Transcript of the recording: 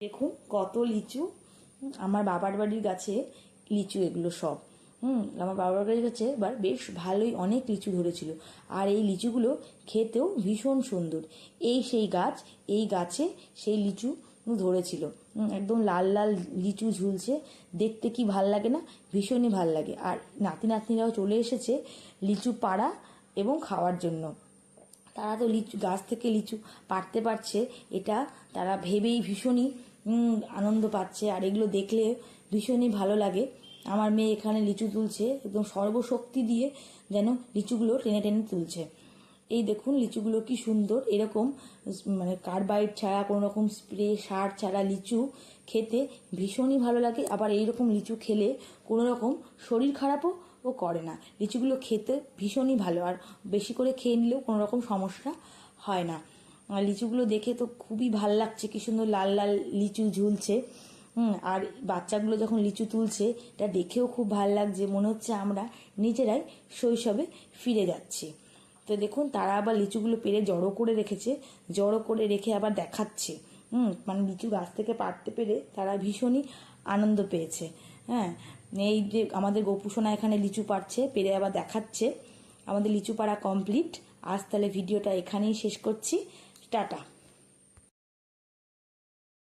দেখুন কত লিচু। আমার বাবার বাড়ির গাছে লিচু এগুলো সব। আমার বাবার বাড়ির গাছে এবার বেশ ভালোই অনেক লিচু ধরেছিল। আর এই লিচুগুলো খেতেও ভীষণ সুন্দর। এই সেই গাছ, এই গাছে সেই লিচু ধরেছিল। একদম লাল লাল লিচু ঝুলছে, দেখতে কি ভাল লাগে না, ভীষণই ভাল লাগে। আর নাতি নাতনিরাও চলে এসেছে লিচু পাড়া এবং খাওয়ার জন্য। তারা তো লিচু গাছ থেকে লিচু পাড়তে পারছে, এটা তারা ভেবেই ভীষণই আনন্দ পাচ্ছে। আর এগুলো দেখলে ভীষণই ভালো লাগে। আমার মেয়ে এখানে লিচু তুলছে, একদম সর্বশক্তি দিয়ে যেন লিচুগুলো টেনে টেনে তুলছে। এই দেখুন লিচুগুলো কি সুন্দর। এরকম মানে কার্বাইড ছাড়া, কোনো রকম স্প্রে সার ছাড়া লিচু খেতে ভীষণই ভালো লাগে। আবার এইরকম লিচু খেলে কোনো রকম শরীর খারাপও করে না। লিচুগুলো খেতে ভীষণই ভালো, আর বেশি করে খেয়ে নিলেও কোনো রকম সমস্যা হয় না। আর লিচুগুলো দেখে তো খুবই ভাল লাগছে, কি সুন্দর লাল লাল লিচু ঝুলছে। আর বাচ্চাগুলো যখন লিচু তুলছে এটা দেখেও খুব ভাল লাগছে, মনে হচ্ছে আমরা নিজেরাই শৈশবে ফিরে যাচ্ছি। তো দেখুন তারা আবার লিচুগুলো পেরে জড়ো করে রেখেছে, জড়ো করে রেখে আবার দেখাচ্ছে। মানে লিচু গাছ থেকে পাড়তে পেরে তারা ভীষণই আনন্দ পেয়েছে। হ্যাঁ, এই যে আমাদের গোপুসোনা এখানে লিচু পাড়ছে, পেরে আবার দেখাচ্ছে। আমাদের লিচু পাড়া কমপ্লিট। আজ তাহলে ভিডিওটা এখানেই শেষ করছি। টাটা।